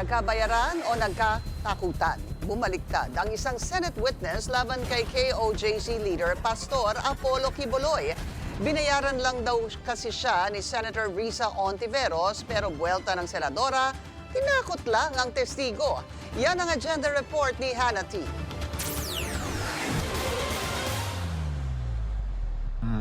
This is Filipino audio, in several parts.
Nagkabayaran o nagkatakutan? Bumaliktad ang isang Senate witness laban kay KOJC leader Pastor Apollo Quiboloy. Binayaran lang daw kasi siya ni Senator Risa Ontiveros pero buwelta ng senadora, tinakot lang ang testigo. Yan ang agenda report ni Hannah T.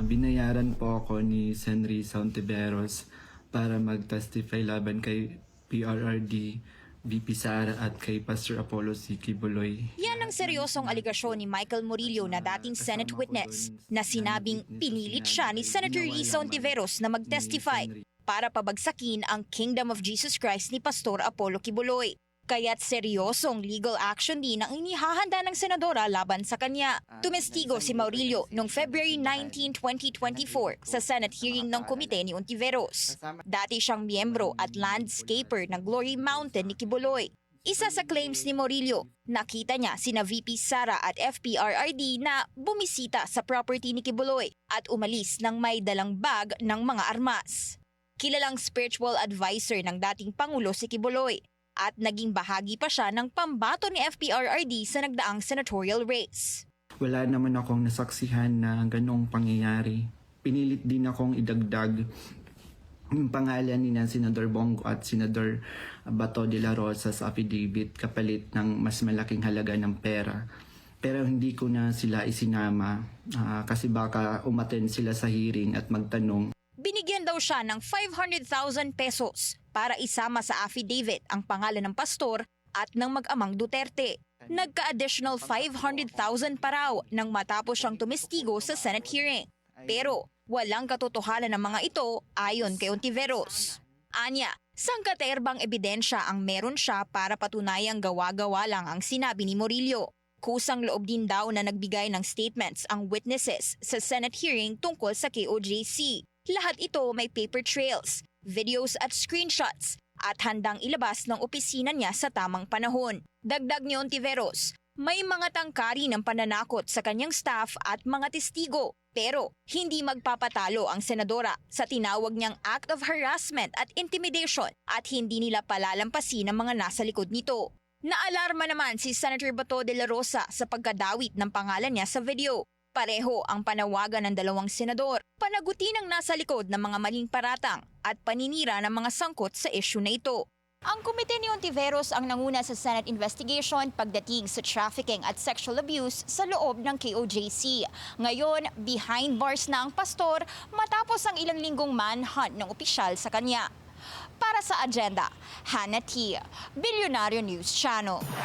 Binayaran po ako ni Sen. Risa Ontiveros para mag-testify laban kay PRRD, VP Sara at kay Pastor Apollo C. Quiboloy. Yan ang seryosong aligasyon ni Michael Murillo na dating Senate witness na sinabing pinilit siya ni Senator Risa Ontiveros na mag-testify para pabagsakin ang Kingdom of Jesus Christ ni Pastor Apollo Quiboloy. Kaya't seryosong legal action din ang inihahanda ng senadora laban sa kanya. Tumestigo si Murillo noong February 19, 2024 sa Senate hearing ng komite ni Ontiveros. Dati siyang miyembro at landscaper ng Glory Mountain ni Quiboloy. Isa sa claims ni Murillo, nakita niya sina VP Sara at FPRRD na bumisita sa property ni Quiboloy at umalis ng may dalang bag ng mga armas. Kilalang spiritual advisor ng dating Pangulo si Quiboloy at naging bahagi pa siya ng pambato ni FPRRD sa nagdaang senatorial race. Wala naman akong nasaksihan na ganoong pangyayari. Pinilit din akong idagdag yung pangalan ni Senador Bongo at Senador Bato de la Rosa sa affidavit kapalit ng mas malaking halaga ng pera. Pero hindi ko na sila isinama kasi baka umattend sila sa hearing at magtanong. Binigyan daw siya ng 500,000 pesos para isama sa affidavit ang pangalan ng pastor at ng mag-amang Duterte. Nagka-additional 500,000 pa raw nang matapos siyang tumestigo sa Senate hearing. Pero walang katotohanan ng mga ito ayon kay Ontiveros. Anya, sangkaterbang ebidensya ang meron siya para patunayang gawa-gawa lang ang sinabi ni Murillo. Kusang loob din daw na nagbigay ng statements ang witnesses sa Senate hearing tungkol sa KOJC. Lahat ito may paper trails, videos at screenshots at handang ilabas ng opisina niya sa tamang panahon. Dagdag ni Ontiveros, may mga tangkari ng pananakot sa kanyang staff at mga testigo pero hindi magpapatalo ang senadora sa tinawag niyang act of harassment at intimidation at hindi nila palalampasin ang mga nasa likod nito. Naalarma naman si Senator Bato de la Rosa sa pagkadawit ng pangalan niya sa video. Pareho ang panawagan ng dalawang senador, panagutin ang nasa likod ng mga maling paratang at paninira ng mga sangkot sa issue na ito. Ang komite ni Ontiveros ang nanguna sa Senate investigation pagdating sa trafficking at sexual abuse sa loob ng KOJC. Ngayon, behind bars na ang pastor matapos ang ilang linggong manhunt ng opisyal sa kanya. Para sa agenda, Hannah T. Bilyonaryo News Channel.